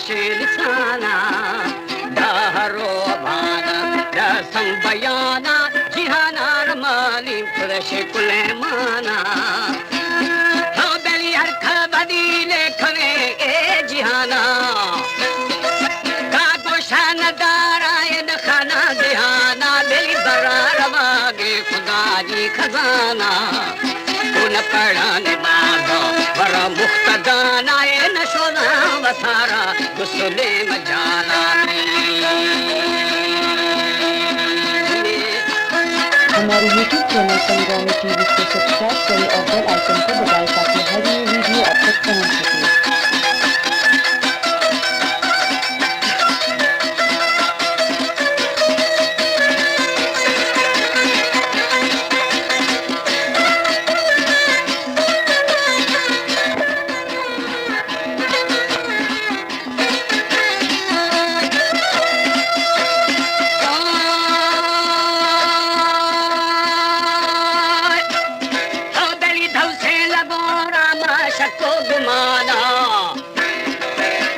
शेरसाना दाहरो भाना रसम बयाना जिहाना रमाली पुरश कुलेमाना हाँ बेली हर खबदी लेखने ए जिहाना काको शानदारा इन खाना जिहाना बेली बरार वागे खुदा जी खजाना उन पढ़ाने बाबा बड़ा मुख्तदाना ए नशोना वसारा गुस्ले मजाना हमारे YouTube चैनल संग्रामी टीवी को सब्सक्राइब करें और बेल आइकन को दबाएं ताकि हर नई वीडियो आप तक पहुंच सके। को गुमाना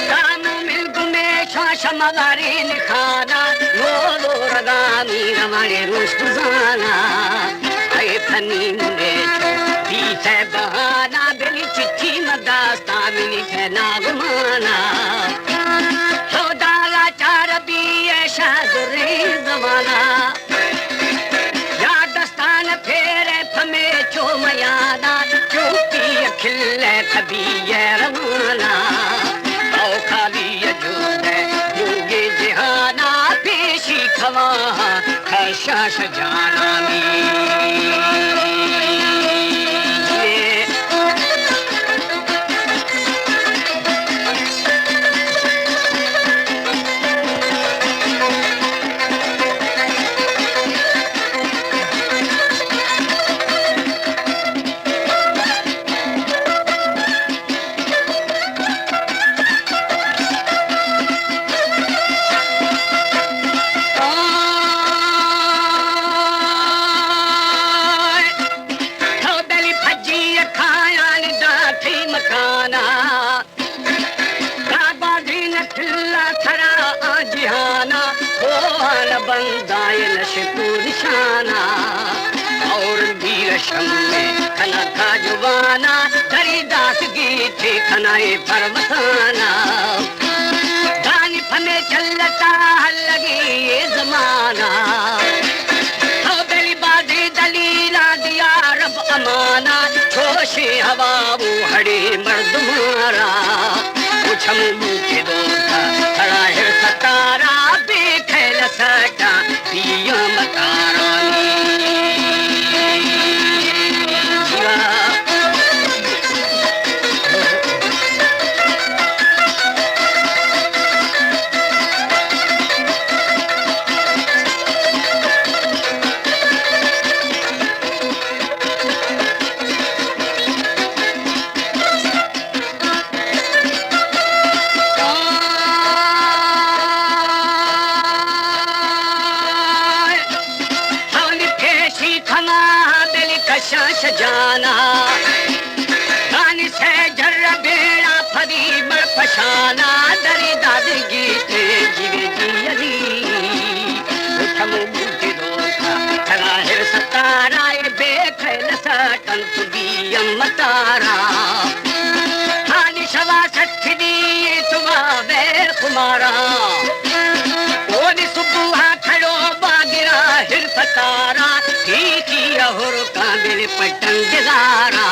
कानू मिल गुमे शमगारी निखाना लोलो रगामी रमाने रुस्तुजाना आए फनी मुने पीछे बहाना बेली चिट्ठी मदास्ता मिली कहना गुमाना सौदाला चार भी ऐसा दुरे जमाना यादस्तान फेरे फमे चोमयाना खिल्ले कभी ये रवाना आओ खाली अजूबे योगी जिहाना पेशी खवा खैशा शजाना शाना और वीर शम्मे खना था जुबाना दरीदास गीते खनाए परवसाना दानी फमे चलता लगी ये जमाना हाँ बेली बाजी दलीला दिया रब अमाना छोशे हवा वो हड़े मर्द मारा उछम मुझे दोता खड़ा है सतारा बेखेल सटा पिया मतारा जाना गानी से जर्रा बेड़ा फरी मर पशाना दरी दादी गीते जीवे जीयली उठम मुझे दोखा चला है सतारा ये बेखैल सटन तुबियम मतारा खाली शवा सच्ची दी तुमा बेर कुमारा ओनी सुबुहा खड़ो बागिरा हिर पतारा हुर काबिल पटंग दारा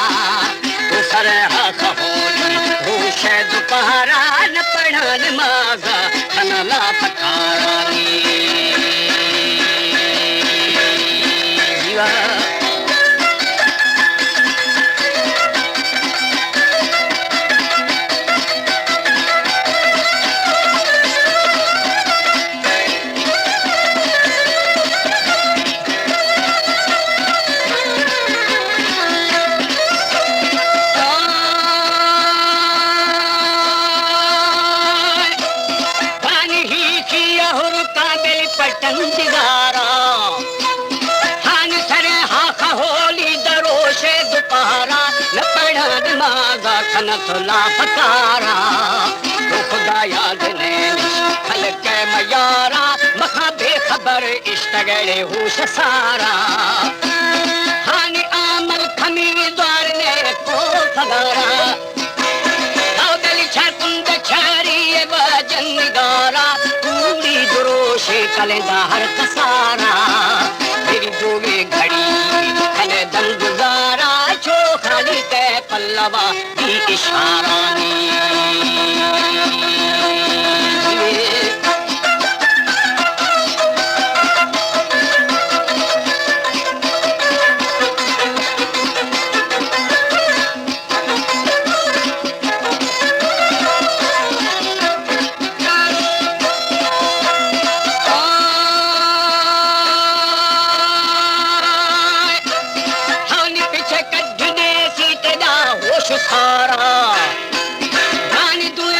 तो सरहा खहोली रोश दोपहरा न पढ़ा नमाजा खनला पकारा जीवा खनत ला पकारा खुदा याद नैन खलक मयारा मखा बेखबर इश्तगड़े होश सारा हानि आमल खमी द्वार ने को फगारा दौदली छकुंद छारी वजन गारा पूरी दुरोशे कलेंदा हर कसारा मेरी जोगे घड़ी खले दम गुजारा छो खाली ते पल्लवा दी इशारा नी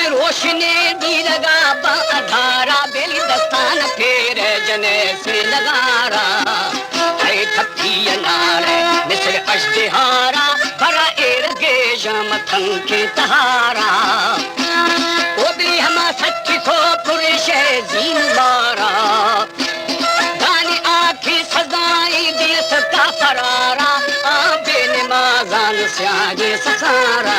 रोशनी दी लगा धारा बेली दस्तान फेर जने से लगारा है थकी नारे मिसल अजहारा बड़ा एरगे मथन के तहारा ओबली हम सच्ची को पुरुषे जीन मारा गानी आखी सजाई दियत का फरारा आबे नमाजान से आगे ससारा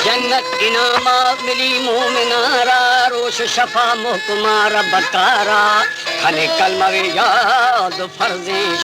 जन्नत इनामा मिली मोमिनारा रोश शफा मुहकुमारा बतारा खने कलमा याद फर्जी